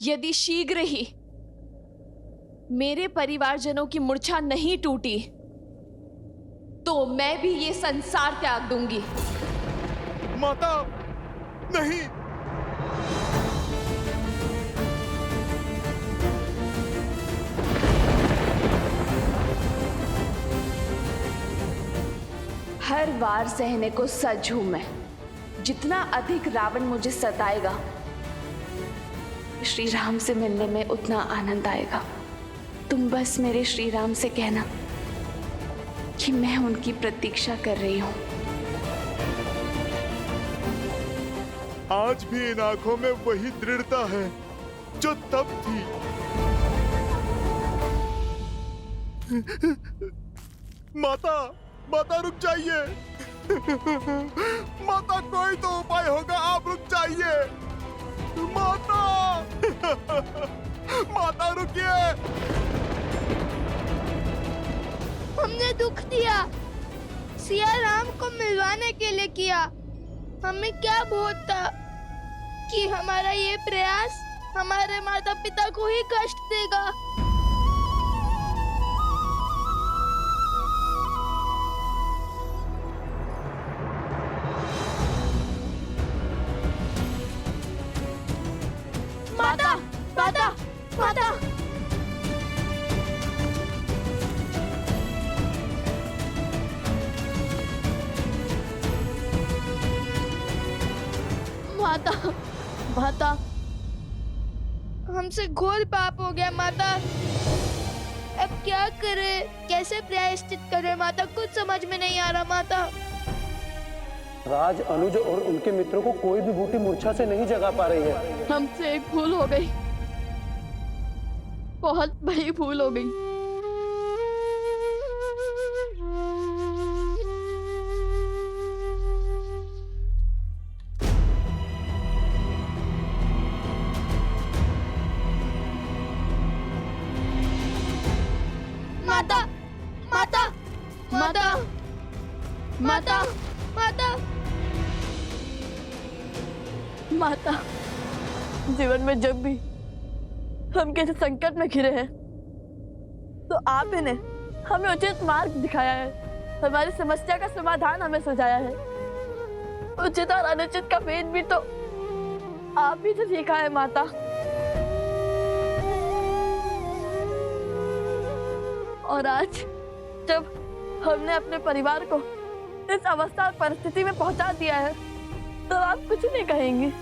यदि शीघ्र ही मेरे परिवारजनों की मूर्छा नहीं टूटी तो मैं भी ये संसार त्याग दूंगी। माता, नहीं। हर वार सहने को सज हूं मैं। जितना अधिक रावण मुझे सताएगा, श्री राम से मिलने में उतना आनंद आएगा। तुम बस मेरे श्री राम से कहना कि मैं उनकी प्रतीक्षा कर रही हूं। आज भी इन आंखों में वही दृढ़ता है जो तब थी। माता, माता रुक जाइए। माता, कोई तो उपाय होगा, आप रुक जाइए। माता, माता रुकिए। हमने दुख दिया, सिया राम को मिलवाने के लिए किया। हमें क्या बोध था कि हमारा ये प्रयास हमारे माता पिता को ही कष्ट देगा। माता, माता, माता। माता, माता, हमसे घोर पाप हो गया माता। अब क्या करें, कैसे प्रायश्चित करें माता, कुछ समझ में नहीं आ रहा माता। राज, अनुज और उनके मित्रों को कोई भी बूटी मूर्छा से नहीं जगा पा रही है। हमसे एक भूल हो गई, बहुत बड़ी भूल हो गई। माता, माता, माता, माता, माता। माता, जीवन में जब भी हम किसी संकट में घिरे हैं तो आप ही ने हमें उचित मार्ग दिखाया है। हमारी समस्या का समाधान हमें सुझाया है। उचित और अनुचित का भेद भी तो आप ही से सीखा है माता। और आज जब हमने अपने परिवार को इस अवस्था और परिस्थिति में पहुंचा दिया है तो आप कुछ नहीं कहेंगे।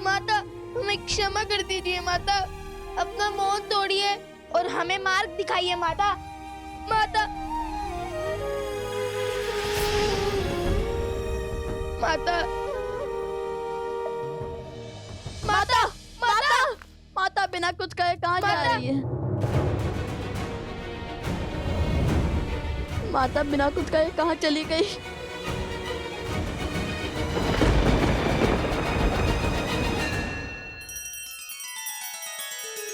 माता, हमें क्षमा कर दीजिए माता। अपना मोह तोड़िए और हमें मार्ग दिखाइए माता। माता, माता, माता, माता, माता बिना कुछ कहे कहाँ जा रही है? माता बिना कुछ कहे कहाँ चली गई?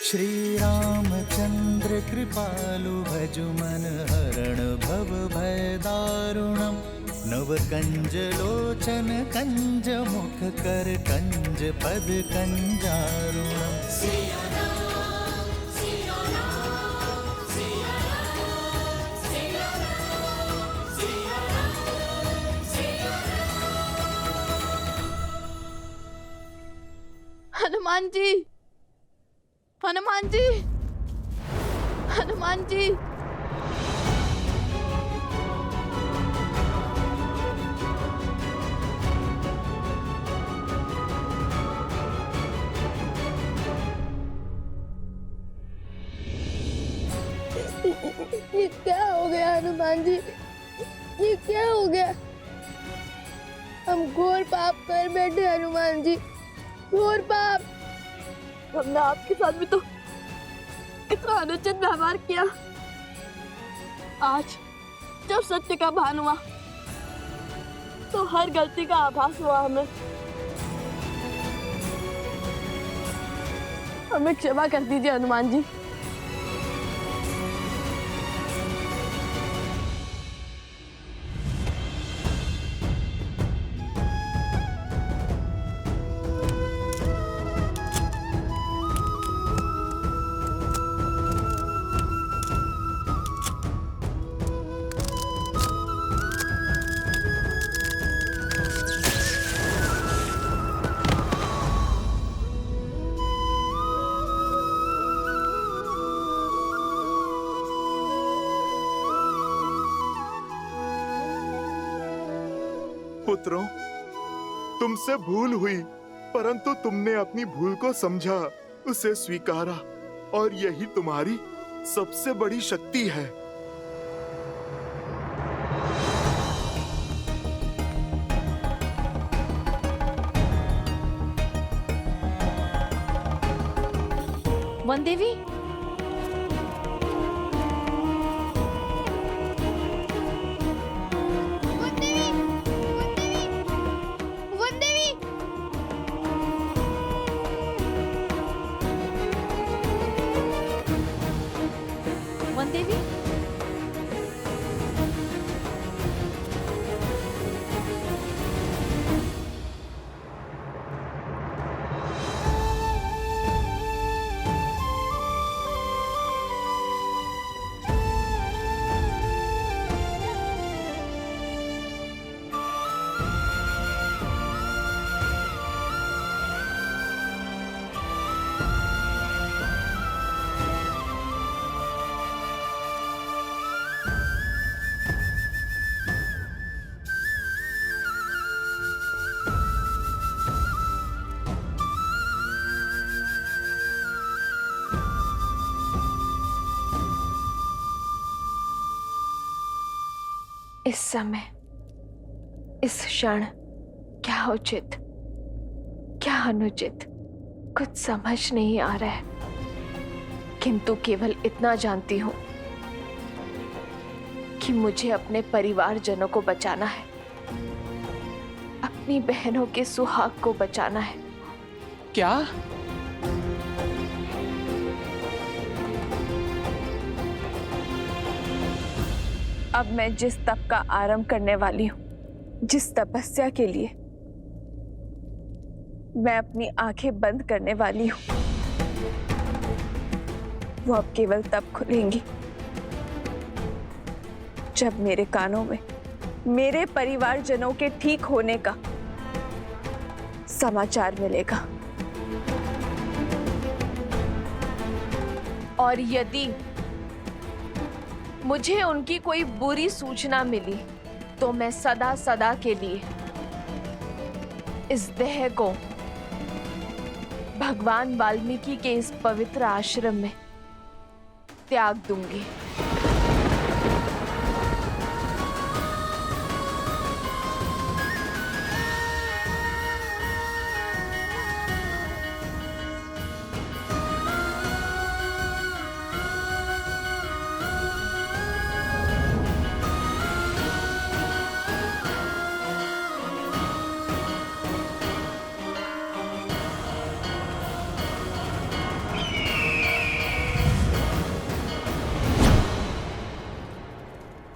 श्री रामचंद्र कृपालु भजु मन हरण भव भय दारुणम। नव कंज लोचन कंज मुख कर कंज पद कंजारुणम। हनुमान जी, हनुमान जी, हनुमान जी। ये क्या हो गया हनुमान जी, ये क्या हो गया? हम घोर पाप कर बैठे हनुमान जी, घोर पाप। हमने आपके साथ भी तो इतना अनुचित व्यवहार किया। आज जब सत्य का भान हुआ तो हर गलती का आभास हुआ हमें। हमें क्षमा कर दीजिए हनुमान जी। पुत्रों, तुमसे भूल हुई, परंतु तुमने अपनी भूल को समझा, उसे स्वीकारा, और यही तुम्हारी सबसे बड़ी शक्ति है। वन देवी, वन देवी, इस समय, इस क्षण क्या उचित, क्या अनुचित, कुछ समझ नहीं आ रहा है, किंतु केवल इतना जानती हूं कि मुझे अपने परिवारजनों को बचाना है, अपनी बहनों के सुहाग को बचाना है। क्या? अब मैं जिस तप का आरंभ करने वाली हूं, जिस तपस्या के लिए मैं अपनी आंखें बंद करने वाली हूं, वो अब केवल तब खुलेंगी जब मेरे कानों में मेरे परिवारजनों के ठीक होने का समाचार मिलेगा। और यदि मुझे उनकी कोई बुरी सूचना मिली तो मैं सदा सदा के लिए इस देह को भगवान वाल्मीकि के इस पवित्र आश्रम में त्याग दूंगी।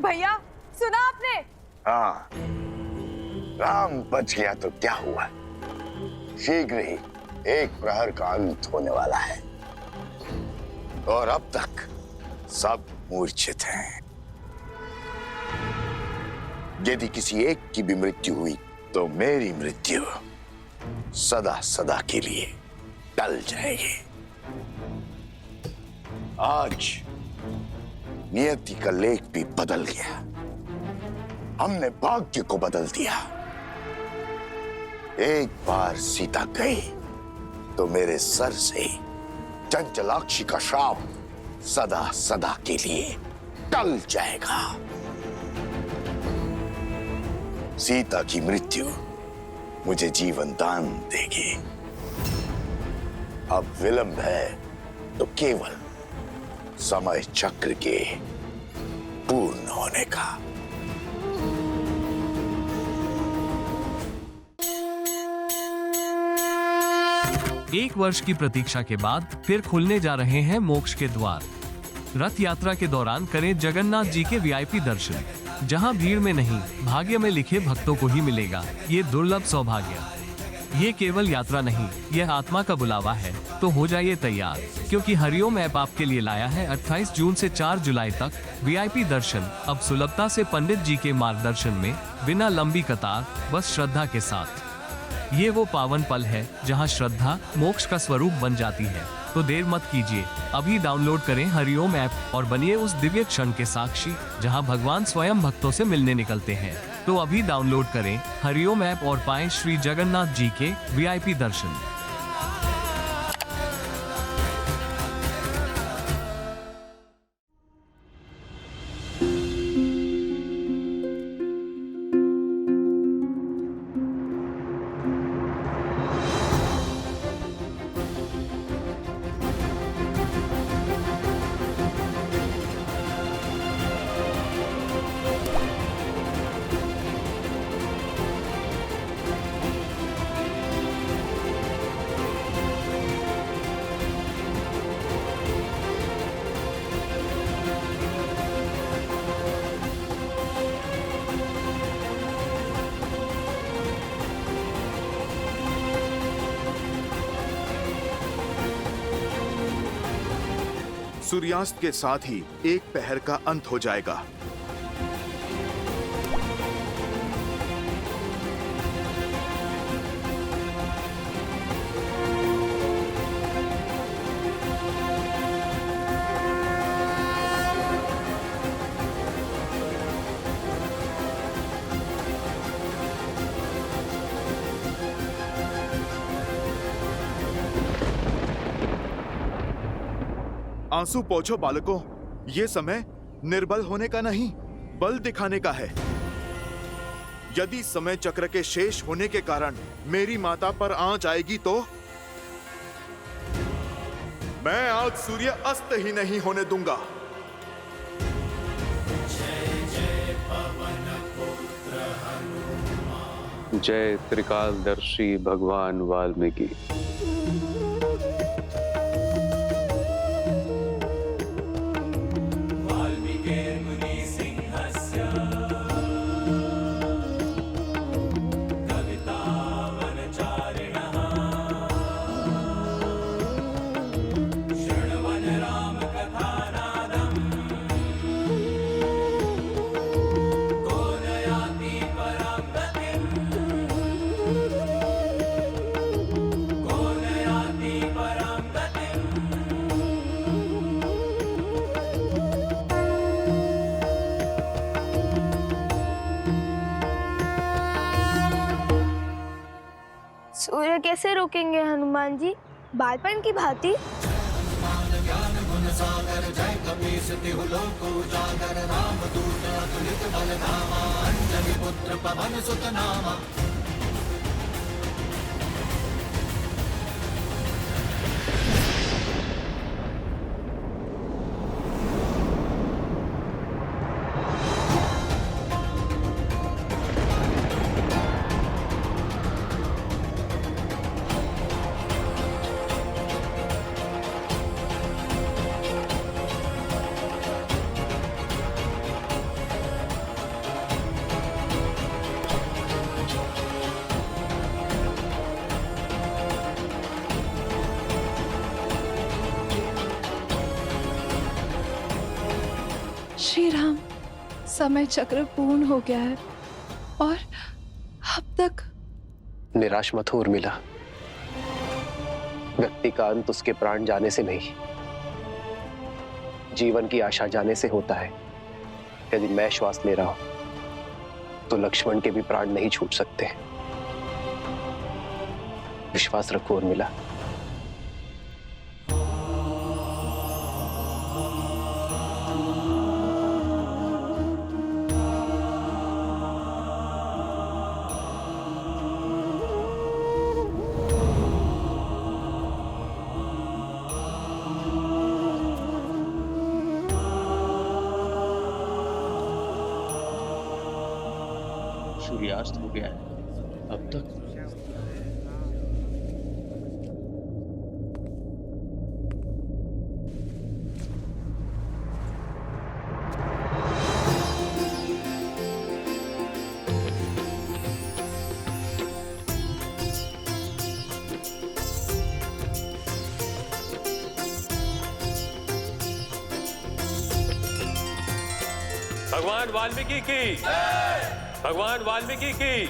भैया, सुना आपने? हाँ, राम बच गया तो क्या हुआ? शीघ्र ही एक प्रहर का अंत होने वाला है और अब तक सब मूर्छित हैं। यदि किसी एक की भी मृत्यु हुई तो मेरी मृत्यु सदा सदा के लिए टल जाएगी। आज नियति का लेख भी बदल गया, हमने भाग्य को बदल दिया। एक बार सीता गई तो मेरे सर से चंचलाक्षी का श्राप सदा सदा के लिए टल जाएगा। सीता की मृत्यु मुझे जीवन दान देगी। अब विलंब है तो केवल समय चक्र के पूर्ण होने का। एक वर्ष की प्रतीक्षा के बाद फिर खुलने जा रहे हैं मोक्ष के द्वार। रथ यात्रा के दौरान करें जगन्नाथ जी के वीआईपी दर्शन, जहां भीड़ में नहीं भाग्य में लिखे भक्तों को ही मिलेगा ये दुर्लभ सौभाग्य। ये केवल यात्रा नहीं, यह आत्मा का बुलावा है। तो हो जाइए तैयार, क्योंकि हरिओम ऐप आपके लिए लाया है 28 जून से 4 जुलाई तक वीआईपी दर्शन। अब सुलभता से पंडित जी के मार्गदर्शन में, बिना लंबी कतार, बस श्रद्धा के साथ। ये वो पावन पल है जहां श्रद्धा मोक्ष का स्वरूप बन जाती है। तो देर मत कीजिए, अभी डाउनलोड करें हरिओम ऐप और बनिए उस दिव्य क्षण के साक्षी जहां भगवान स्वयं भक्तों से मिलने निकलते हैं। तो अभी डाउनलोड करें हरिओम ऐप और पाएं श्री जगन्नाथ जी के वीआईपी दर्शन। सूर्यास्त के साथ ही एक पहर का अंत हो जाएगा। आंसू पोंछो बालकों, ये समय निर्बल होने का नहीं, बल दिखाने का है। यदि समय चक्र के शेष होने के कारण मेरी माता पर आंच आएगी तो मैं आज सूर्य अस्त ही नहीं होने दूंगा। जय त्रिकालदर्शी भगवान वाल्मीकि। सूर्य कैसे रोकेंगे हनुमान जी, बालपन की भांति? श्री राम, समय चक्र पूर्ण हो गया है और अब तक। निराश मत हो उर्मिला, व्यक्ति का अंत उसके प्राण जाने से नहीं, जीवन की आशा जाने से होता है। यदि मैं श्वास ले रहा हूं तो लक्ष्मण के भी प्राण नहीं छूट सकते। विश्वास रखो उर्मिला। सूर्यास्त हो गया है अब तक। भगवान वाल्मीकि की, भगवान वाल्मीकि की,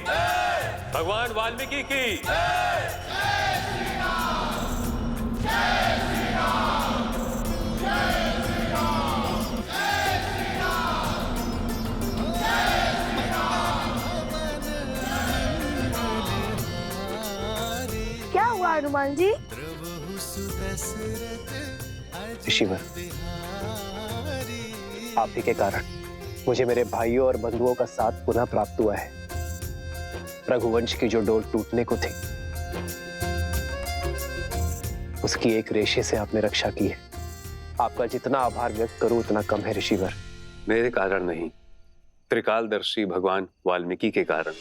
भगवान वाल्मीकि की। हनुमान जी। ऋषिवर, आप ही के कारण मुझे मेरे भाइयों और बंधुओं का साथ पुनः प्राप्त हुआ है। रघुवंश की जो डोर टूटने को थी, उसकी एक रेशे से आपने रक्षा की है। आपका जितना आभार व्यक्त करूं उतना कम है ऋषिवर। मेरे कारण नहीं, त्रिकालदर्शी भगवान वाल्मीकि के कारण।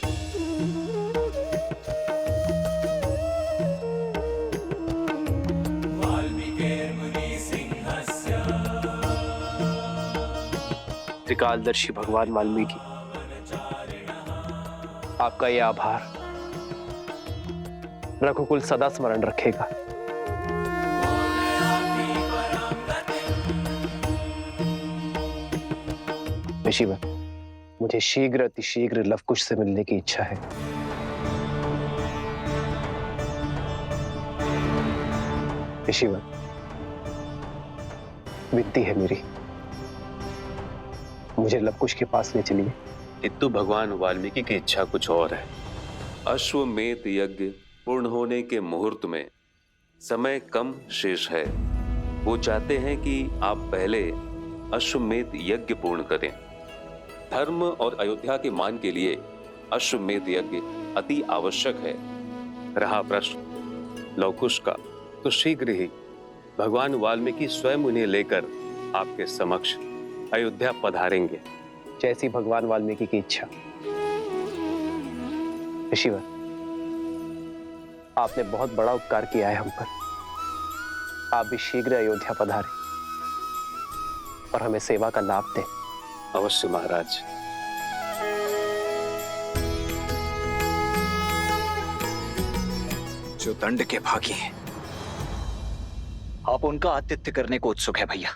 त्रिकालदर्शी भगवान वाल्मीकि, आपका यह आभार रघुकुल सदा स्मरण रखेगा। ऋषिवर, मुझे शीघ्र अतिशीघ्र लवकुश से मिलने की इच्छा है। ऋषिवर, विनती है मेरी, मुझे लवकुश के पास ले चलिए। किंतु भगवान वाल्मीकि की इच्छा कुछ और है। अश्वमेध यज्ञ पूर्ण होने के मुहूर्त में समय कम शेष है। वो चाहते हैं कि आप पहले अश्वमेध यज्ञ पूर्ण करें। धर्म और अयोध्या के मान के लिए अश्वमेध यज्ञ अति आवश्यक है। रहा प्रश्न लवकुश का, तो शीघ्र ही भगवान वाल्मीकि स्वयं उन्हें लेकर आपके समक्ष अयोध्या पधारेंगे। जैसी भगवान वाल्मीकि की इच्छा। ऋषिवर, आपने बहुत बड़ा उपकार किया है हम पर। आप भी शीघ्र अयोध्या पधारें और हमें सेवा का लाभ दें। अवश्य महाराज। जो दंड के भागी हैं, आप उनका आतिथ्य करने को उत्सुक है भैया।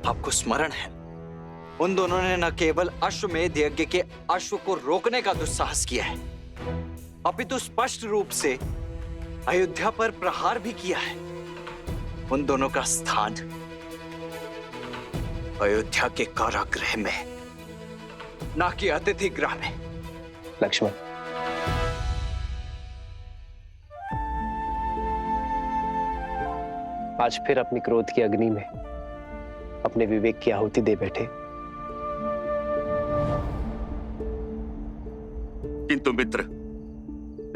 आपको स्मरण है, उन दोनों ने न केवल अश्वमेध यज्ञ के अश्व को रोकने का दुस्साहस किया है, अपितु स्पष्ट रूप से अयोध्या पर प्रहार भी किया है। उन दोनों का स्थान अयोध्या के कारागृह में, ना कि अतिथि गृह में। लक्ष्मण, आज फिर अपनी क्रोध की अग्नि में अपने विवेक की आहुति दे बैठे। किंतु मित्र,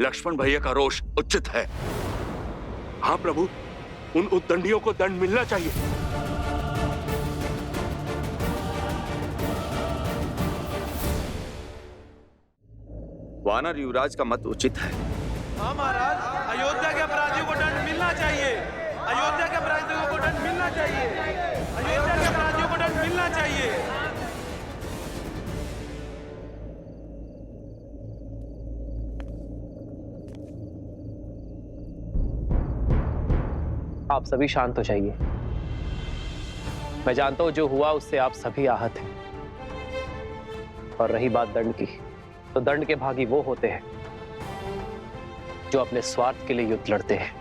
लक्ष्मण भैया का रोष उचित है। हाँ प्रभु, उन उद्दंडियों को दंड मिलना चाहिए। वानर युवराज का मत उचित है। हाँ महाराज, अयोध्या के अपराधियों को दंड मिलना चाहिए। अयोध्या के अपराधियों को दंड मिलना चाहिए। अयोध्या के अपराधियों को दंड मिलना चाहिए। आप सभी शांत हो जाइए। मैं जानता हूं जो हुआ उससे आप सभी आहत हैं। और रही बात दंड की, तो दंड के भागी वो होते हैं जो अपने स्वार्थ के लिए युद्ध लड़ते हैं।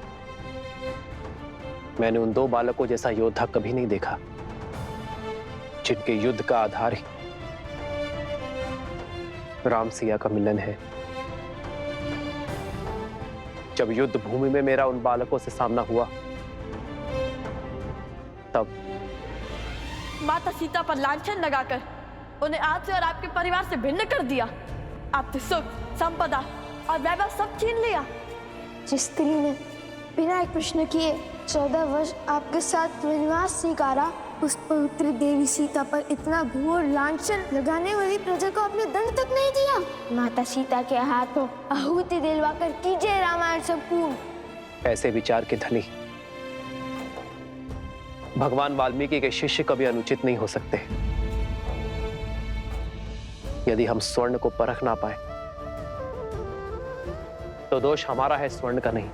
मैंने उन दो बालकों जैसा योद्धा कभी नहीं देखा, जिनके युद्ध का आधार ही राम सिया का मिलन है। जब युद्ध भूमि में मेरा उन बालकों से सामना हुआ, तब माता सीता पर लांछन लगाकर उन्हें आपसे और आपके परिवार से भिन्न कर दिया। आपने सुख, संपदा और वैभव सब छीन लिया। जिस स्त्री ने बिना एक प्रश्न किए 14 वर्ष आपके साथ वनवास स्वीकारा, उस पवित्र देवी सीता पर इतना घोर लांछन लगाने वाली प्रजा को आपने दंड तक नहीं दिया। माता सीता के हाथों आहुति दिलवाकर कीजिए रामायण संपूर्ण। ऐसे विचार के धनी भगवान वाल्मीकि के शिष्य कभी अनुचित नहीं हो सकते। यदि हम स्वर्ण को परख ना पाए, तो दोष हमारा है, स्वर्ण का नहीं।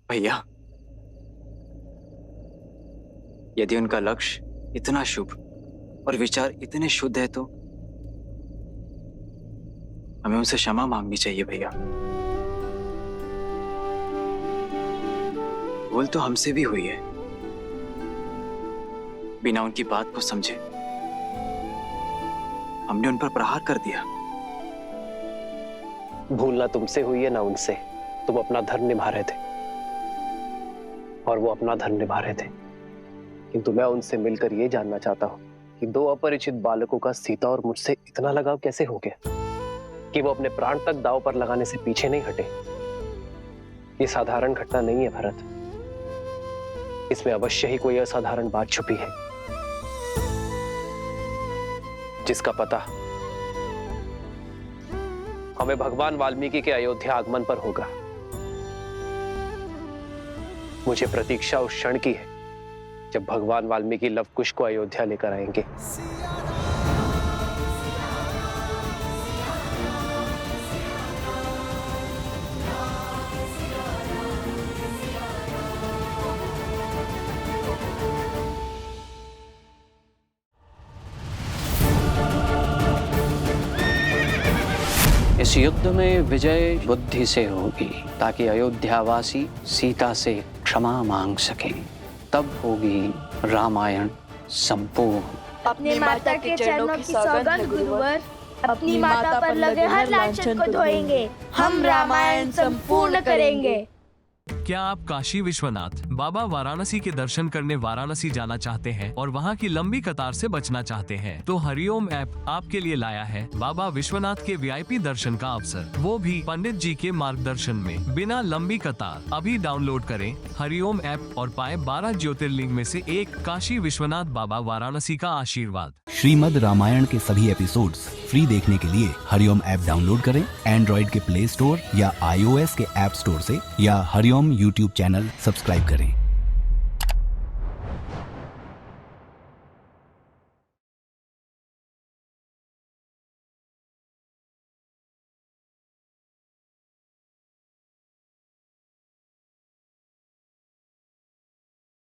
भैया, यदि उनका लक्ष्य इतना शुभ और विचार इतने शुद्ध है, तो हमें उनसे क्षमा मांगनी चाहिए भैया। भूल तो हमसे भी हुई है, बिना उनकी बात को समझे हमने उन पर प्रहार कर दिया। भूल ना तुमसे हुई है ना उनसे। तुम अपना धर्म निभा रहे थे और वो अपना धर्म निभा रहे थे, किंतु मैं उनसे मिलकर ये जानना चाहता हूँ कि दो अपरिचित बालकों का सीता और मुझसे इतना लगाव कैसे हो गया कि वो अपने प्राण तक दांव पर लगाने से पीछे नहीं हटे। ये साधारण घटना नहीं है भरत, इसमें अवश्य ही कोई असाधारण बात छुपी है जिसका पता हमें भगवान वाल्मीकि के अयोध्या आगमन पर होगा। मुझे प्रतीक्षा उस क्षण की है जब भगवान वाल्मीकि लव कुश को अयोध्या लेकर आएंगे। इस युद्ध में विजय बुद्धि से होगी ताकि अयोध्यावासी सीता से क्षमा मांग सके, तब होगी रामायण संपूर्ण। अपनी माता के चरणों की सौगंध गुरुवर, अपनी माता पर लगे हर लांछन को धोएंगे, हम रामायण संपूर्ण करेंगे। क्या आप काशी विश्वनाथ बाबा वाराणसी के दर्शन करने वाराणसी जाना चाहते हैं और वहां की लंबी कतार से बचना चाहते हैं? तो हरिओम ऐप आपके लिए लाया है बाबा विश्वनाथ के वीआईपी दर्शन का अवसर, वो भी पंडित जी के मार्गदर्शन में, बिना लंबी कतार। अभी डाउनलोड करें हरिओम ऐप और पाएं 12 ज्योतिर्लिंग में से एक काशी विश्वनाथ बाबा वाराणसी का आशीर्वाद। श्रीमद् रामायण के सभी एपिसोड्स फ्री देखने के लिए हरिओम ऐप डाउनलोड करें एंड्रॉइड के प्ले स्टोर या iOS के ऐप स्टोर से, या हरिओम यूट्यूब चैनल सब्सक्राइब करें।